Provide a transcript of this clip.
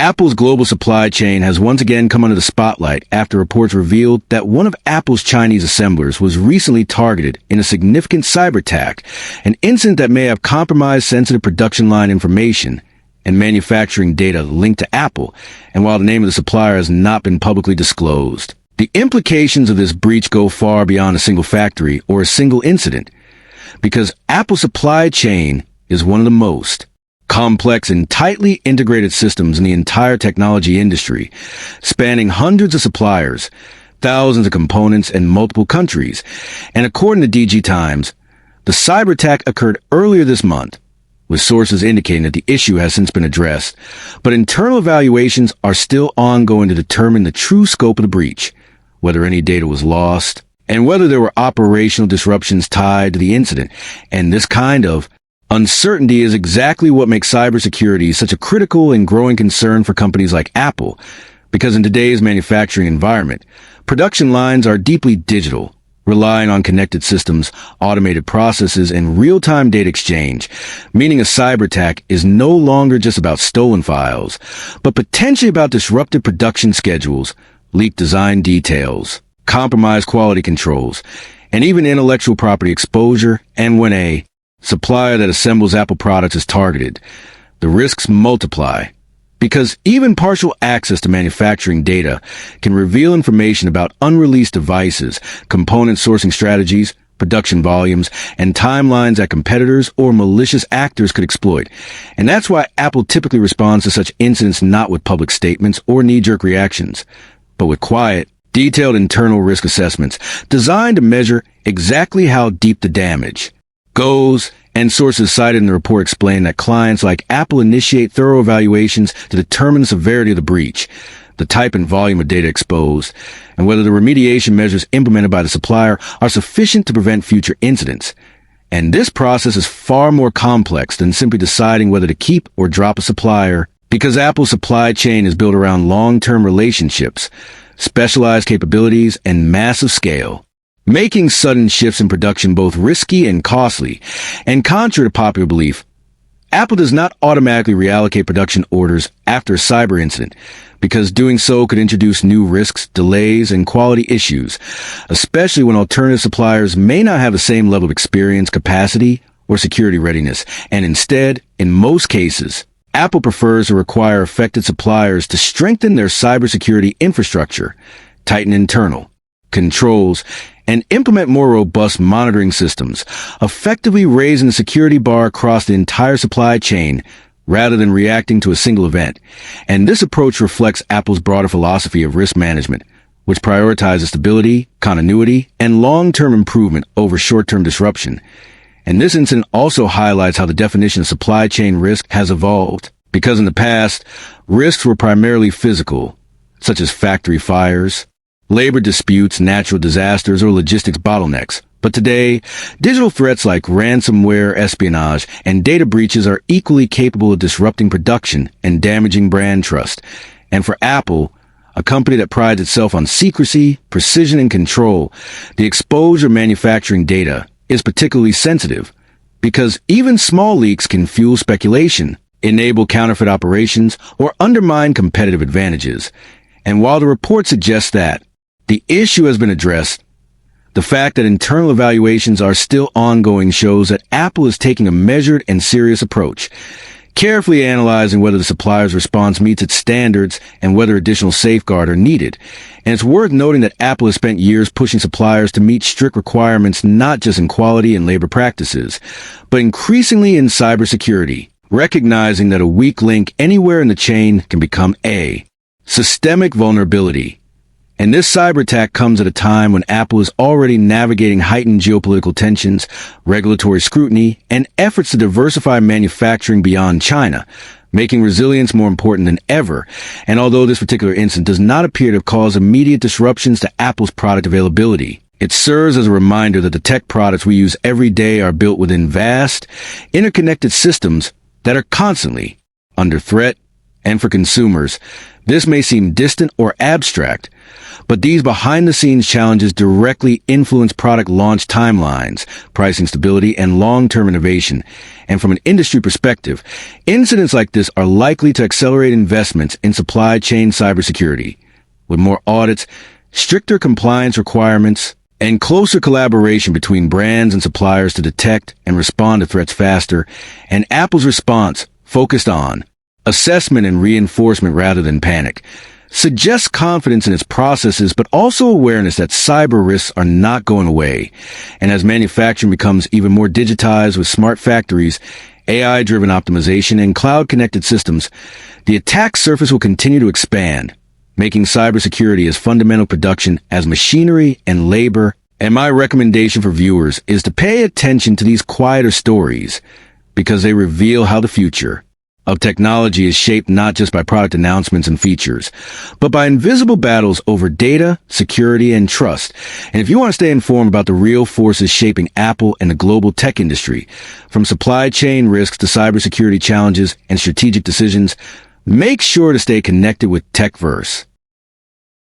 Apple's global supply chain has once again come under the spotlight after reports revealed that one of Apple's Chinese assemblers was recently targeted in a significant cyberattack, an incident that may have compromised sensitive production line information and manufacturing data linked to Apple, and while the name of the supplier has not been publicly disclosed. The implications of this breach go far beyond a single factory or a single incident, because Apple's supply chain is one of the most complex and tightly integrated systems in the entire technology industry, spanning hundreds of suppliers, thousands of components, and multiple countries. And according to DG Times, the cyber attack occurred earlier this month, with sources indicating that the issue has since been addressed, but internal evaluations are still ongoing to determine the true scope of the breach, whether any data was lost, and whether there were operational disruptions tied to the incident. And this kind of uncertainty is exactly what makes cybersecurity such a critical and growing concern for companies like Apple, because in today's manufacturing environment, production lines are deeply digital, relying on connected systems, automated processes, and real-time data exchange, meaning a cyber attack is no longer just about stolen files, but potentially about disrupted production schedules, leaked design details, compromised quality controls, and even intellectual property exposure. And when a supplier that assembles Apple products is targeted, the risks multiply, because even partial access to manufacturing data can reveal information about unreleased devices, component sourcing strategies, production volumes, and timelines that competitors or malicious actors could exploit. And that's why Apple typically responds to such incidents not with public statements or knee-jerk reactions, but with quiet, detailed internal risk assessments designed to measure exactly how deep the damage goes. And sources cited in the report explain that clients like Apple initiate thorough evaluations to determine the severity of the breach, the type and volume of data exposed, and whether the remediation measures implemented by the supplier are sufficient to prevent future incidents. And this process is far more complex than simply deciding whether to keep or drop a supplier, because Apple's supply chain is built around long-term relationships, specialized capabilities, and massive scale, making sudden shifts in production both risky and costly. And contrary to popular belief, Apple does not automatically reallocate production orders after a cyber incident, because doing so could introduce new risks, delays, and quality issues, especially when alternative suppliers may not have the same level of experience, capacity, or security readiness. And instead, in most cases, Apple prefers to require affected suppliers to strengthen their cybersecurity infrastructure, tighten internal controls, and implement more robust monitoring systems, effectively raising the security bar across the entire supply chain rather than reacting to a single event. And this approach reflects Apple's broader philosophy of risk management, which prioritizes stability, continuity, and long-term improvement over short-term disruption. And this incident also highlights how the definition of supply chain risk has evolved, because in the past, risks were primarily physical, such as factory fires, labor disputes, natural disasters, or logistics bottlenecks. But today, digital threats like ransomware, espionage, and data breaches are equally capable of disrupting production and damaging brand trust. And for Apple, a company that prides itself on secrecy, precision, and control, the exposure of manufacturing data is particularly sensitive, because even small leaks can fuel speculation, enable counterfeit operations, or undermine competitive advantages. And while the report suggests that the issue has been addressed, the fact that internal evaluations are still ongoing shows that Apple is taking a measured and serious approach, carefully analyzing whether the supplier's response meets its standards and whether additional safeguards are needed. And it's worth noting that Apple has spent years pushing suppliers to meet strict requirements not just in quality and labor practices, but increasingly in cybersecurity, recognizing that a weak link anywhere in the chain can become a systemic vulnerability. And this cyber attack comes at a time when Apple is already navigating heightened geopolitical tensions, regulatory scrutiny, and efforts to diversify manufacturing beyond China, making resilience more important than ever. And although this particular incident does not appear to have caused immediate disruptions to Apple's product availability, it serves as a reminder that the tech products we use every day are built within vast, interconnected systems that are constantly under threat And for consumers, this may seem distant or abstract, but these behind-the-scenes challenges directly influence product launch timelines, pricing stability, and long-term innovation. And from an industry perspective, incidents like this are likely to accelerate investments in supply chain cybersecurity. With more audits, stricter compliance requirements, and closer collaboration between brands and suppliers to detect and respond to threats faster, and Apple's response, focused on assessment and reinforcement rather than panic, suggests confidence in its processes, but also awareness that cyber risks are not going away. And as manufacturing becomes even more digitized with smart factories, AI-driven optimization, and cloud-connected systems, the attack surface will continue to expand, making cybersecurity as fundamental production as machinery and labor. And my recommendation for viewers is to pay attention to these quieter stories, because they reveal how the future of technology is shaped not just by product announcements and features, but by invisible battles over data, security, and trust. And if you want to stay informed about the real forces shaping Apple and the global tech industry, from supply chain risks to cybersecurity challenges and strategic decisions, make sure to stay connected with TechVerse.